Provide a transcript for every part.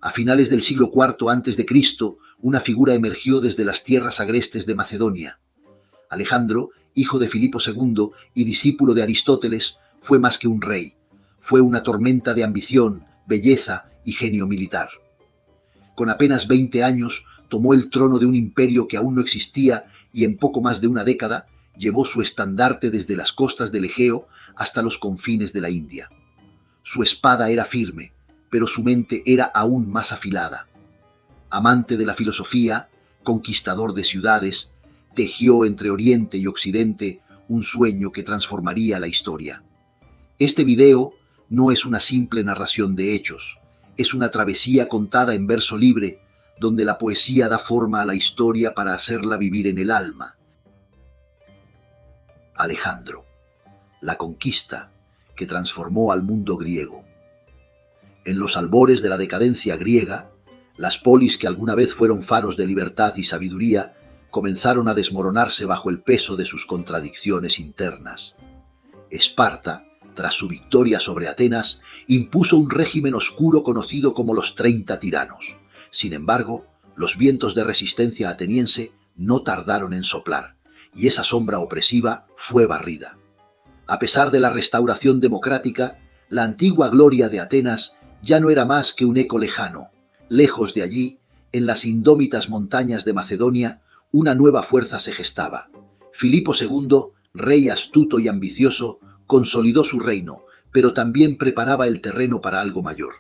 A finales del siglo IV a.C., una figura emergió desde las tierras agrestes de Macedonia. Alejandro, hijo de Filipo II y discípulo de Aristóteles, fue más que un rey. Fue una tormenta de ambición, belleza y genio militar. Con apenas 20 años, tomó el trono de un imperio que aún no existía y en poco más de una década llevó su estandarte desde las costas del Egeo hasta los confines de la India. Su espada era firme, pero su mente era aún más afilada. Amante de la filosofía, conquistador de ciudades, tejió entre Oriente y Occidente un sueño que transformaría la historia. Este video no es una simple narración de hechos, es una travesía contada en verso libre, donde la poesía da forma a la historia para hacerla vivir en el alma. Alejandro, la conquista que transformó al mundo griego. En los albores de la decadencia griega, las polis que alguna vez fueron faros de libertad y sabiduría comenzaron a desmoronarse bajo el peso de sus contradicciones internas. Esparta, tras su victoria sobre Atenas, impuso un régimen oscuro conocido como los 30 tiranos. Sin embargo, los vientos de resistencia ateniense no tardaron en soplar, y esa sombra opresiva fue barrida. A pesar de la restauración democrática, la antigua gloria de Atenas ya no era más que un eco lejano. Lejos de allí, en las indómitas montañas de Macedonia, una nueva fuerza se gestaba. Filipo II, rey astuto y ambicioso, consolidó su reino, pero también preparaba el terreno para algo mayor.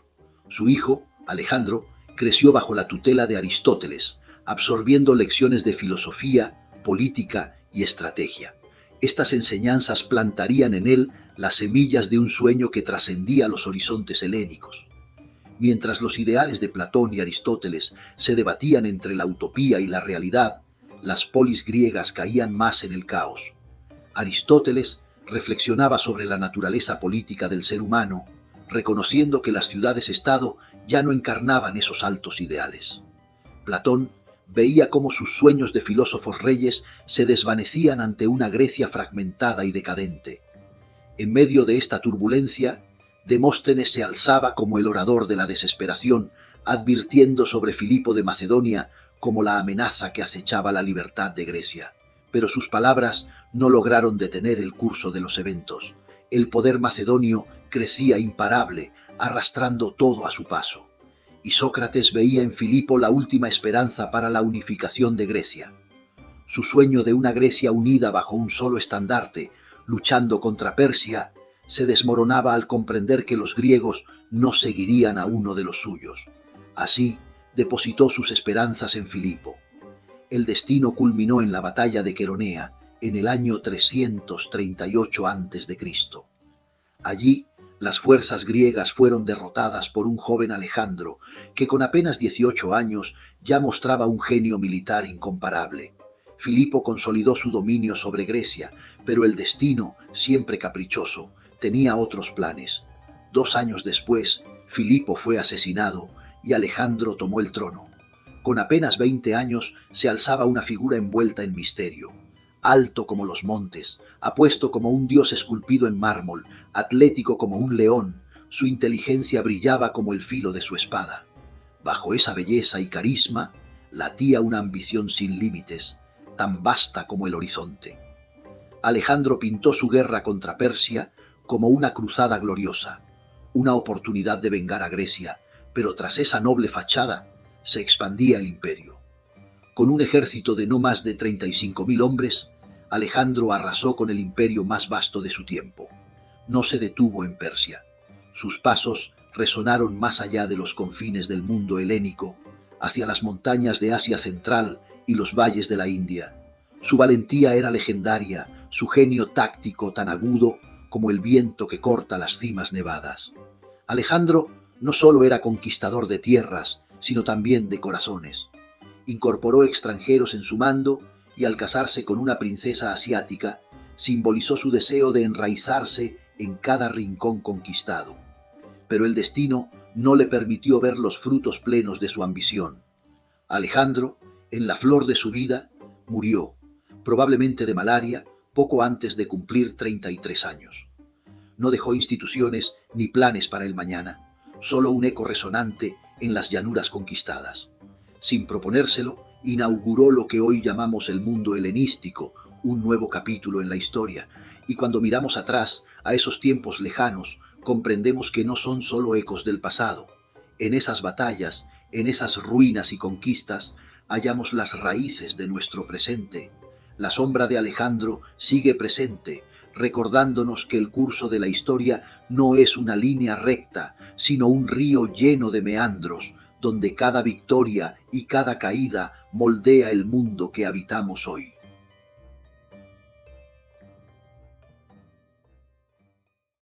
Su hijo, Alejandro, creció bajo la tutela de Aristóteles, absorbiendo lecciones de filosofía, política y estrategia. Estas enseñanzas plantarían en él las semillas de un sueño que trascendía los horizontes helénicos. Mientras los ideales de Platón y Aristóteles se debatían entre la utopía y la realidad, las polis griegas caían más en el caos. Aristóteles reflexionaba sobre la naturaleza política del ser humano, reconociendo que las ciudades-estado ya no encarnaban esos altos ideales. Platón veía cómo sus sueños de filósofos reyes se desvanecían ante una Grecia fragmentada y decadente. En medio de esta turbulencia, Demóstenes se alzaba como el orador de la desesperación, advirtiendo sobre Filipo de Macedonia como la amenaza que acechaba la libertad de Grecia. Pero sus palabras no lograron detener el curso de los eventos. El poder macedonio crecía imparable, arrastrando todo a su paso. Y Sócrates veía en Filipo la última esperanza para la unificación de Grecia. Su sueño de una Grecia unida bajo un solo estandarte, luchando contra Persia, se desmoronaba al comprender que los griegos no seguirían a uno de los suyos. Así, depositó sus esperanzas en Filipo. El destino culminó en la batalla de Queronea, en el año 338 a.C. Allí, las fuerzas griegas fueron derrotadas por un joven Alejandro, que con apenas 18 años ya mostraba un genio militar incomparable. Filipo consolidó su dominio sobre Grecia, pero el destino, siempre caprichoso, tenía otros planes. 2 años después, Filipo fue asesinado y Alejandro tomó el trono. Con apenas 20 años se alzaba una figura envuelta en misterio. Alto como los montes, apuesto como un dios esculpido en mármol, atlético como un león, su inteligencia brillaba como el filo de su espada. Bajo esa belleza y carisma latía una ambición sin límites, tan vasta como el horizonte. Alejandro pintó su guerra contra Persia como una cruzada gloriosa, una oportunidad de vengar a Grecia, pero tras esa noble fachada se expandía el imperio. Con un ejército de no más de 35.000 hombres, Alejandro arrasó con el imperio más vasto de su tiempo. No se detuvo en Persia. Sus pasos resonaron más allá de los confines del mundo helénico, hacia las montañas de Asia Central y los valles de la India. Su valentía era legendaria, su genio táctico tan agudo como el viento que corta las cimas nevadas. Alejandro no solo era conquistador de tierras, sino también de corazones. Incorporó extranjeros en su mando y al casarse con una princesa asiática, simbolizó su deseo de enraizarse en cada rincón conquistado. Pero el destino no le permitió ver los frutos plenos de su ambición. Alejandro, en la flor de su vida, murió, probablemente de malaria, poco antes de cumplir 33 años. No dejó instituciones ni planes para el mañana, solo un eco resonante en las llanuras conquistadas. Sin proponérselo, inauguró lo que hoy llamamos el mundo helenístico, un nuevo capítulo en la historia, y cuando miramos atrás a esos tiempos lejanos, comprendemos que no son solo ecos del pasado. En esas batallas, en esas ruinas y conquistas, hallamos las raíces de nuestro presente. La sombra de Alejandro sigue presente, recordándonos que el curso de la historia no es una línea recta, sino un río lleno de meandros, donde cada victoria y cada caída moldea el mundo que habitamos hoy.